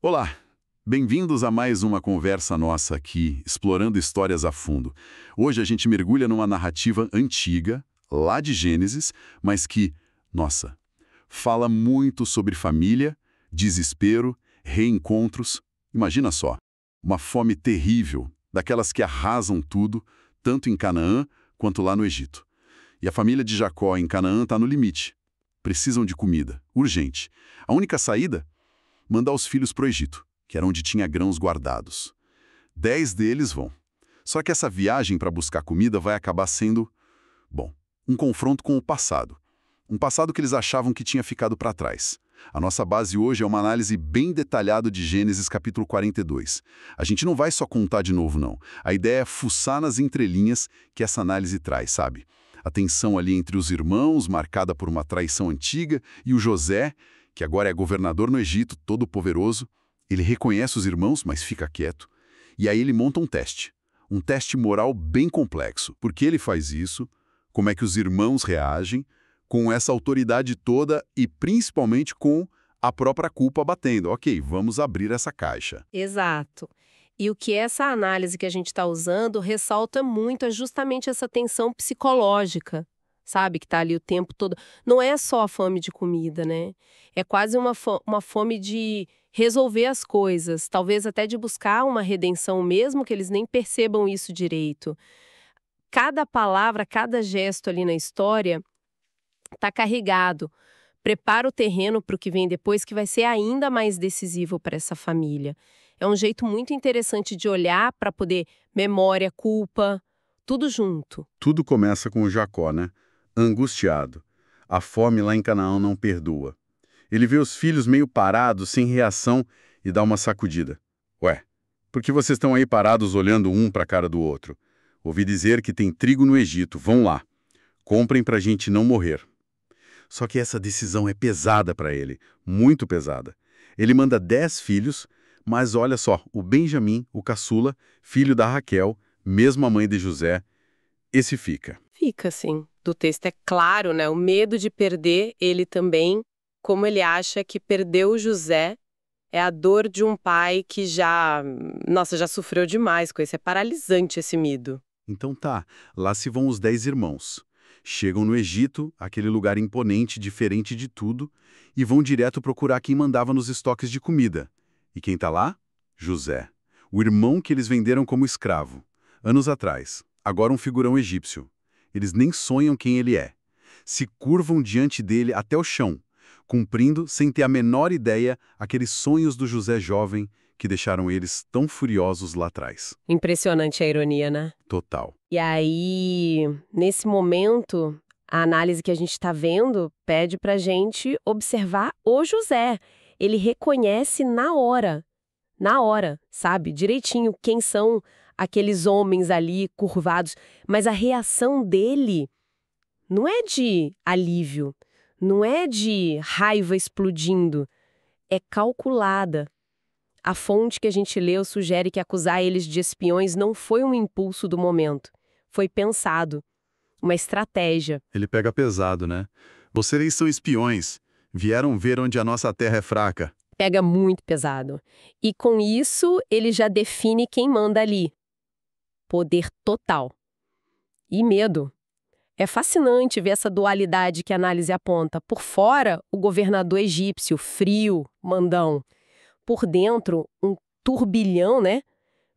Olá, bem-vindos a mais uma conversa nossa aqui, explorando histórias a fundo. Hoje a gente mergulha numa narrativa antiga, lá de Gênesis, mas que, nossa, fala muito sobre família, desespero, reencontros. Imagina só, uma fome terrível, daquelas que arrasam tudo, tanto em Canaã quanto lá no Egito. E a família de Jacó em Canaã está no limite. Precisam de comida, urgente. A única saída? Mandar os filhos para o Egito, que era onde tinha grãos guardados. 10 deles vão. Só que essa viagem para buscar comida vai acabar sendo, bom, um confronto com o passado. Um passado que eles achavam que tinha ficado para trás. A nossa base hoje é uma análise bem detalhada de Gênesis capítulo 42. A gente não vai só contar de novo, não. A ideia é fuçar nas entrelinhas que essa análise traz, sabe? A tensão ali entre os irmãos, marcada por uma traição antiga, e o José, que agora é governador no Egito, todo poderoso. Ele reconhece os irmãos, mas fica quieto. E aí ele monta um teste moral bem complexo. Por que ele faz isso? Como é que os irmãos reagem? Com essa autoridade toda e principalmente com a própria culpa batendo. Ok, vamos abrir essa caixa. Exato. E o que essa análise que a gente está usando ressalta muito é justamente essa tensão psicológica, sabe? Que está ali o tempo todo. Não é só a fome de comida, né? É quase uma fome de resolver as coisas, talvez até de buscar uma redenção mesmo que eles nem percebam isso direito. Cada palavra, cada gesto ali na história está carregado. Prepara o terreno para o que vem depois, que vai ser ainda mais decisivo para essa família. É um jeito muito interessante de olhar para poder memória, culpa, tudo junto. Tudo começa com o Jacó, né? Angustiado. A fome lá em Canaã não perdoa. Ele vê os filhos meio parados, sem reação, e dá uma sacudida. Ué, por que vocês estão aí parados olhando um para a cara do outro? Ouvi dizer que tem trigo no Egito, vão lá. Comprem para a gente não morrer. Só que essa decisão é pesada para ele, muito pesada. Ele manda 10 filhos, mas olha só, o Benjamim, o caçula, filho da Raquel, mesmo a mãe de José, esse fica. Fica assim. Do texto é claro, né? O medo de perder ele também, como ele acha que perdeu o José, é a dor de um pai que nossa, já sofreu demais com isso. É paralisante esse medo. Então tá, lá se vão os 10 irmãos. Chegam no Egito, aquele lugar imponente, diferente de tudo, e vão direto procurar quem mandava nos estoques de comida. E quem tá lá? José, o irmão que eles venderam como escravo. Anos atrás, agora um figurão egípcio. Eles nem sonham quem ele é. Se curvam diante dele até o chão, cumprindo, sem ter a menor ideia, aqueles sonhos do José jovem que deixaram eles tão furiosos lá atrás. Impressionante a ironia, né? Total. E aí, nesse momento, a análise que a gente está vendo pede para a gente observar o José. Ele reconhece na hora, sabe? Direitinho quem são aqueles homens ali curvados. Mas a reação dele não é de alívio, não é de raiva explodindo, é calculada. A fonte que a gente leu sugere que acusar eles de espiões não foi um impulso do momento. Foi pensado. Uma estratégia. Ele pega pesado, né? Vocês são espiões. Vieram ver onde a nossa terra é fraca. Pega muito pesado. E com isso, ele já define quem manda ali. Poder total. E medo. É fascinante ver essa dualidade que a análise aponta. Por fora, o governador egípcio, frio, mandão. Por dentro, um turbilhão, né?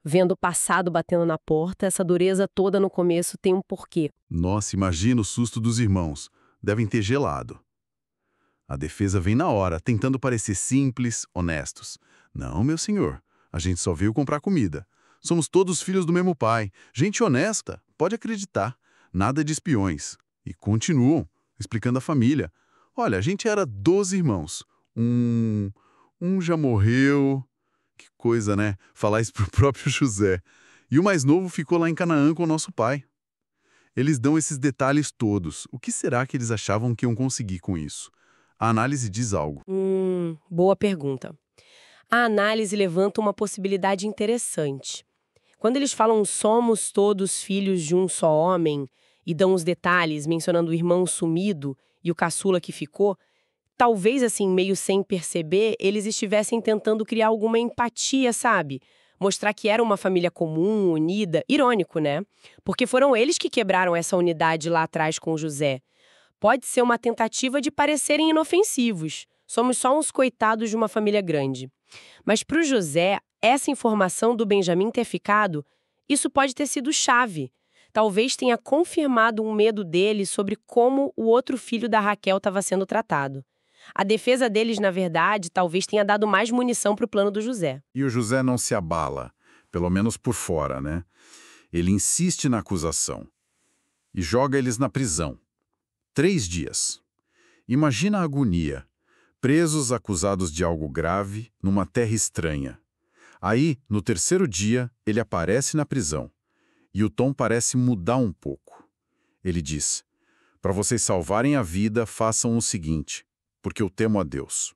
Vendo o passado batendo na porta, essa dureza toda no começo tem um porquê. Nossa, imagina o susto dos irmãos. Devem ter gelado. A defesa vem na hora, tentando parecer simples, honestos. Não, meu senhor, a gente só veio comprar comida. Somos todos filhos do mesmo pai. Gente honesta, pode acreditar. Nada de espiões. E continuam, explicando a família. Olha, a gente era 12 irmãos. Um já morreu. Que coisa, né? Falar isso pro próprio José. E o mais novo ficou lá em Canaã com o nosso pai. Eles dão esses detalhes todos. O que será que eles achavam que iam conseguir com isso? A análise diz algo. Boa pergunta. A análise levanta uma possibilidade interessante. Quando eles falam somos todos filhos de um só homem e dão os detalhes mencionando o irmão sumido e o caçula que ficou, talvez, assim, meio sem perceber, eles estivessem tentando criar alguma empatia, sabe? Mostrar que era uma família comum, unida. Irônico, né? Porque foram eles que quebraram essa unidade lá atrás com o José. Pode ser uma tentativa de parecerem inofensivos. Somos só uns coitados de uma família grande. Mas para o José, essa informação do Benjamim ter ficado, isso pode ter sido chave. Talvez tenha confirmado um medo dele sobre como o outro filho da Raquel estava sendo tratado. A defesa deles, na verdade, talvez tenha dado mais munição para o plano do José. E o José não se abala, pelo menos por fora, né? Ele insiste na acusação e joga eles na prisão. 3 dias. Imagina a agonia. Presos acusados de algo grave, numa terra estranha. Aí, no 3º dia, ele aparece na prisão. E o tom parece mudar um pouco. Ele diz: para vocês salvarem a vida, façam o seguinte, porque eu temo a Deus.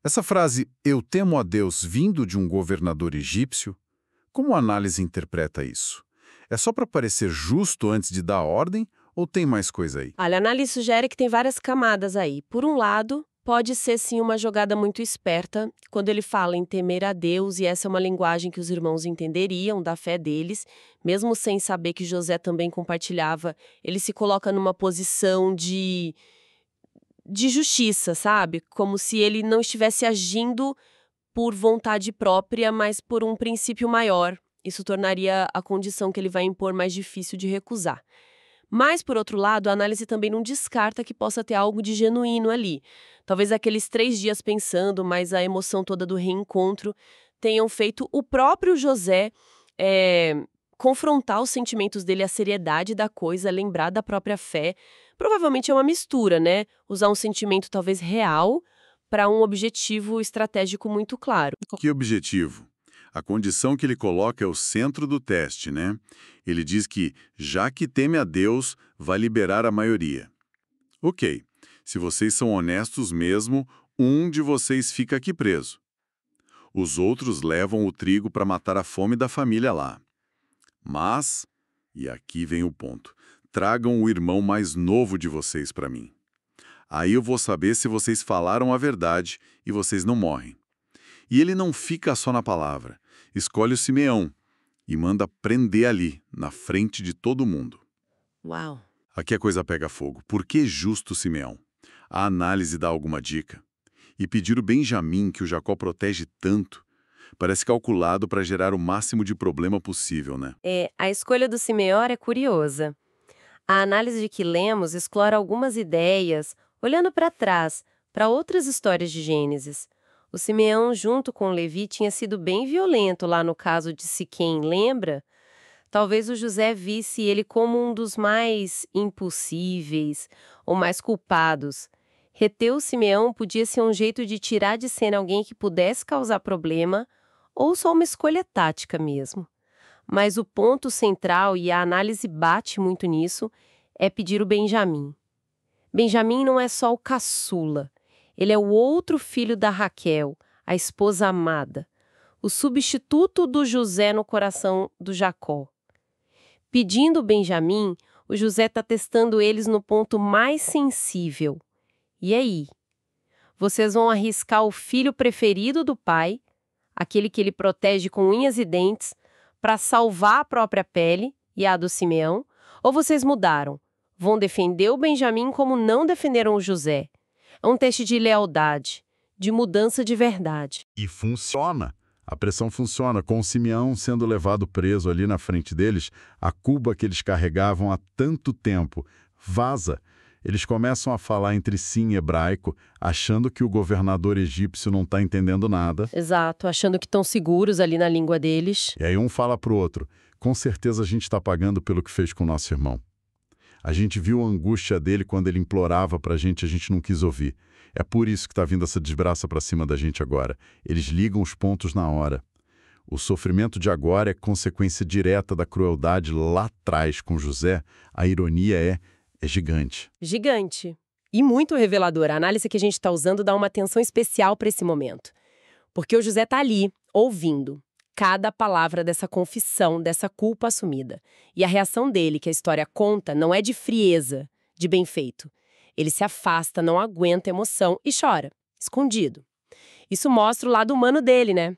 Essa frase, eu temo a Deus, vindo de um governador egípcio, como a análise interpreta isso? É só para parecer justo antes de dar a ordem, ou tem mais coisa aí? Olha, a análise sugere que tem várias camadas aí. Por um lado, pode ser sim uma jogada muito esperta, quando ele fala em temer a Deus, e essa é uma linguagem que os irmãos entenderiam da fé deles, mesmo sem saber que José também compartilhava, ele se coloca numa posição de justiça, sabe? Como se ele não estivesse agindo por vontade própria, mas por um princípio maior. Isso tornaria a condição que ele vai impor mais difícil de recusar. Mas, por outro lado, a análise também não descarta que possa ter algo de genuíno ali. Talvez aqueles 3 dias pensando, mas a emoção toda do reencontro, tenham feito o próprio José confrontar os sentimentos dele, a seriedade da coisa, lembrar da própria fé. Provavelmente é uma mistura, né? Usar um sentimento talvez real para um objetivo estratégico muito claro. Que objetivo? A condição que ele coloca é o centro do teste, né? Ele diz que, já que teme a Deus, vai liberar a maioria. Ok, se vocês são honestos mesmo, um de vocês fica aqui preso. Os outros levam o trigo para matar a fome da família lá. Mas, e aqui vem o ponto, tragam o irmão mais novo de vocês para mim. Aí eu vou saber se vocês falaram a verdade e vocês não morrem. E ele não fica só na palavra, escolhe o Simeão e manda prender ali, na frente de todo mundo. Uau! Aqui a coisa pega fogo. Por que justo Simeão? A análise dá alguma dica. E pedir o Benjamim, que o Jacó protege tanto, parece calculado para gerar o máximo de problema possível, né? A escolha do Simeão é curiosa. A análise que lemos explora algumas ideias, olhando para trás, para outras histórias de Gênesis. O Simeão, junto com Levi, tinha sido bem violento lá no caso de Siquém, lembra? Talvez o José visse ele como um dos mais impossíveis ou mais culpados. Reter o Simeão podia ser um jeito de tirar de cena alguém que pudesse causar problema ou só uma escolha tática mesmo. Mas o ponto central, e a análise bate muito nisso, é pedir o Benjamim. Benjamim não é só o caçula. Ele é o outro filho da Raquel, a esposa amada, o substituto do José no coração do Jacó. Pedindo Benjamim, o José está testando eles no ponto mais sensível. E aí? Vocês vão arriscar o filho preferido do pai, aquele que ele protege com unhas e dentes, para salvar a própria pele e a do Simeão? Ou vocês mudaram? Vão defender o Benjamim como não defenderam o José? É um teste de lealdade, de mudança de verdade. E funciona. A pressão funciona. Com o Simeão sendo levado preso ali na frente deles, a cuba que eles carregavam há tanto tempo vaza. Eles começam a falar entre si em hebraico, achando que o governador egípcio não está entendendo nada. Exato, achando que estão seguros ali na língua deles. E aí um fala para o outro, com certeza a gente está pagando pelo que fez com o nosso irmão. A gente viu a angústia dele quando ele implorava para a gente não quis ouvir. É por isso que está vindo essa desgraça para cima da gente agora. Eles ligam os pontos na hora. O sofrimento de agora é consequência direta da crueldade lá atrás com José. A ironia é gigante. Gigante. E muito reveladora. A análise que a gente está usando dá uma atenção especial para esse momento. Porque o José está ali, ouvindo cada palavra dessa confissão, dessa culpa assumida. E a reação dele, que a história conta, não é de frieza, de bem feito. Ele se afasta, não aguenta a emoção e chora, escondido. Isso mostra o lado humano dele, né?